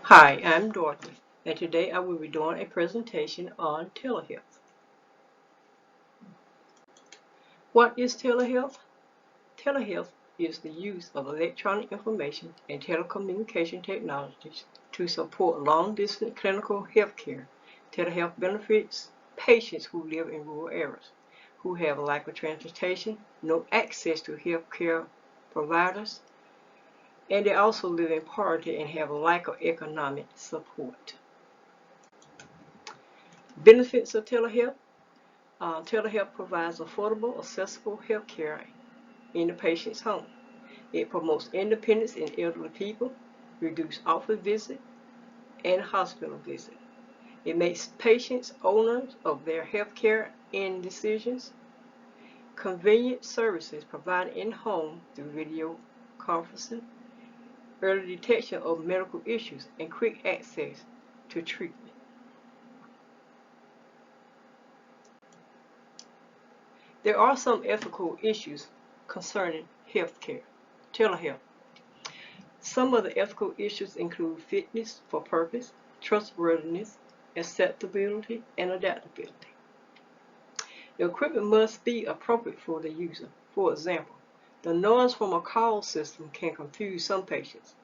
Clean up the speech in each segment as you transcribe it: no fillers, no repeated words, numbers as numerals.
Hi, I'm Dorothy, and today I will be doing a presentation on telehealth. What is telehealth? Telehealth is the use of electronic information and telecommunication technologies to support long-distance clinical health care. Telehealth benefits patients who live in rural areas, who have a lack of transportation, no access to health care providers, and they also live in poverty and have a lack of economic support. Benefits of telehealth. Telehealth provides affordable, accessible health care in the patient's home. It promotes independence in elderly people, reduces office visits and hospital visits. It makes patients owners of their health care and decisions. Convenient services provided in-home through video conferencing, early detection of medical issues, and quick access to treatment. There are some ethical issues concerning healthcare, telehealth. Some of the ethical issues include fitness for purpose, trustworthiness, acceptability, and adaptability. The equipment must be appropriate for the user. For example, the noise from a call system can confuse some patients.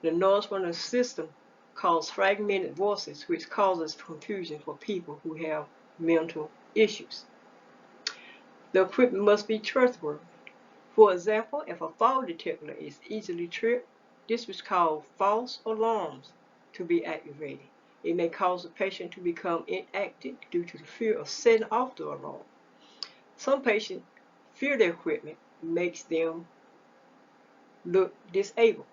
The noise from the system causes fragmented voices, which causes confusion for people who have mental issues. The equipment must be trustworthy. For example, if a fall detector is easily tripped, this is called false alarms to be activated. It may cause the patient to become inactive due to the fear of setting off the alarm. Some patients fear the equipment makes them look disabled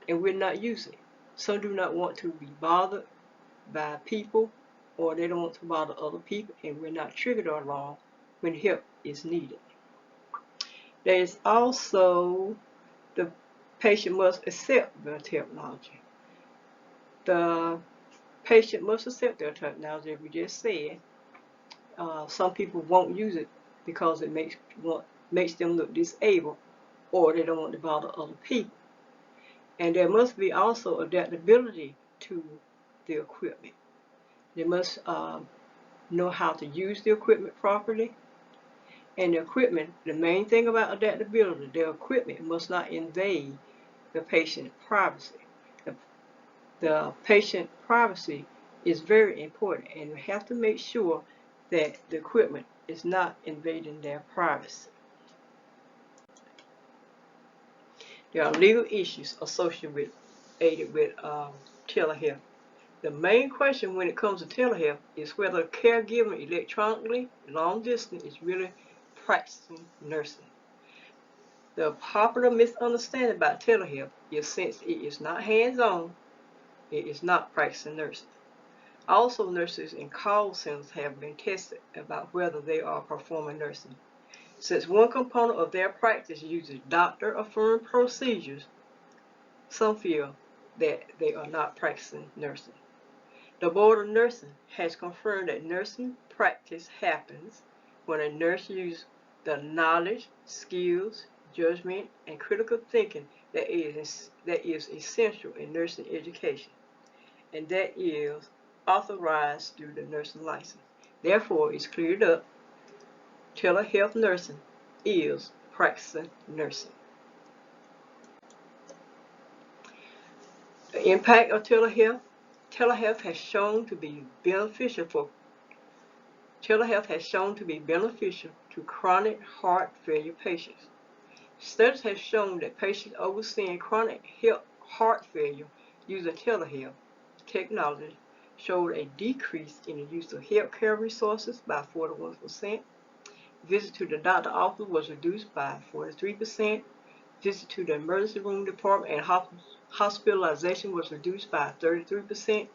and will not use it. Some do not want to be bothered by people, or they don't want to bother other people and will not trigger the alarm when help is needed. There is also the patient must accept the technology. The patient must accept their technology, as we just said. Some people won't use it because it makes them look disabled, or they don't want to bother other people. And there must be also adaptability to the equipment. They must know how to use the equipment properly. And the equipment, the main thing about adaptability, the equipment must not invade the patient's privacy. The patient privacy is very important, and we have to make sure that the equipment is not invading their privacy. There are legal issues associated with telehealth. The main question when it comes to telehealth is whether caregiving electronically long distance is really practicing nursing. The popular misunderstanding about telehealth is since it is not hands-on, it is not practicing nursing. Also, nurses in call centers have been tested about whether they are performing nursing. Since one component of their practice uses doctor-affirmed procedures, some feel that they are not practicing nursing. The Board of Nursing has confirmed that nursing practice happens when a nurse uses the knowledge, skills, judgment, and critical thinking that is essential in nursing education, and that is authorized through the nursing license. Therefore, it's cleared up. Telehealth nursing is practicing nursing. The impact of telehealth. Telehealth has shown to be beneficial to chronic heart failure patients. Studies have shown that patients overseeing chronic heart failure using telehealth technology showed a decrease in the use of healthcare resources by 41%. Visit to the doctor office was reduced by 43%. Visit to the emergency room department and hospitalization was reduced by 33%.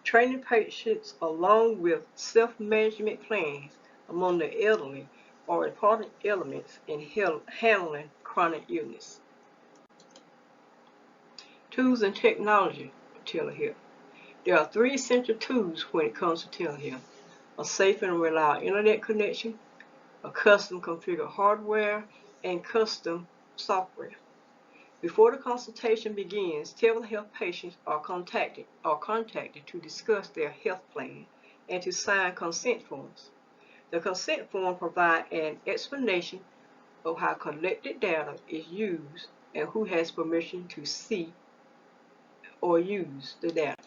Training patients along with self-management plans among the elderly are important elements in handling chronic illness. Tools and technology for telehealth. There are three essential tools when it comes to telehealth: a safe and reliable internet connection, a custom configured hardware, and custom software. Before the consultation begins, telehealth patients are contacted to discuss their health plan and to sign consent forms. The consent form provides an explanation of how collected data is used and who has permission to see or use the data.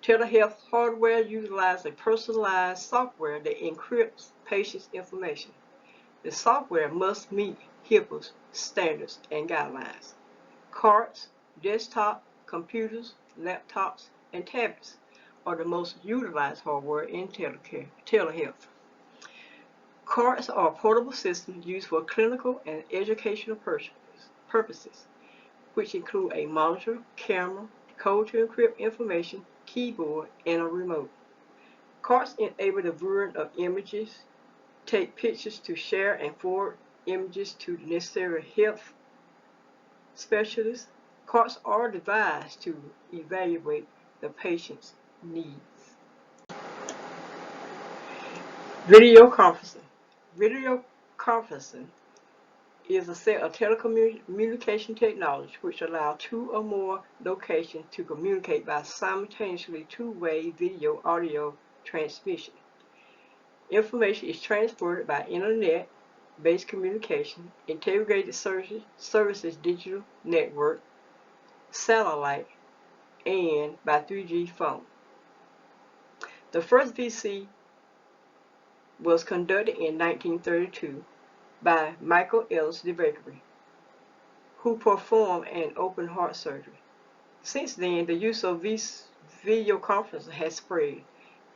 Telehealth hardware utilizes a personalized software that encrypts patients' information. The software must meet HIPAA standards and guidelines. Cards, desktop, computers, laptops, and tablets are the most utilized hardware in telehealth. Cards are portable systems used for clinical and educational purposes, which include a monitor, camera, code to encrypt information, keyboard, and a remote. Cards enable the viewing of images, take pictures to share and forward images to the necessary health specialists. Cards are devised to evaluate the patient's needs. Video conferencing. Video conferencing is a set of telecommunication technology which allows two or more locations to communicate by simultaneously two-way video audio transmission. Information is transferred by internet-based communication, integrated services digital network, satellite, and by 3G phone. The first VC was conducted in 1932 by Michael Ellis DeBakery, who performed an open heart surgery. Since then, the use of video conferencing has spread.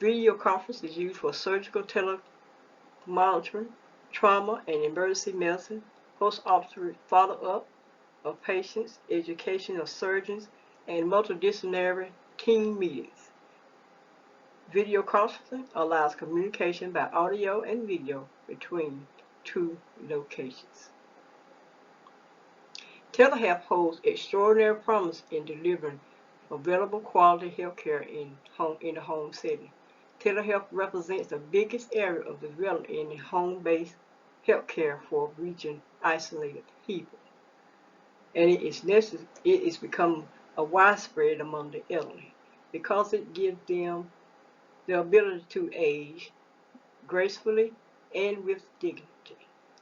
Video conference is used for surgical telemonitoring, trauma and emergency medicine, post-operative follow-up of patients, education of surgeons, and multidisciplinary team meetings. Video conferencing allows communication by audio and video between two locations. Telehealth holds extraordinary promise in delivering available quality health care in the home setting. Telehealth represents the biggest area of development in home-based health care for region isolated people, and it is become a widespread among the elderly because it gives them the ability to age gracefully and with dignity.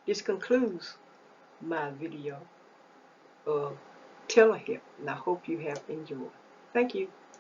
This concludes my video of telehealth, and I hope you have enjoyed. Thank you.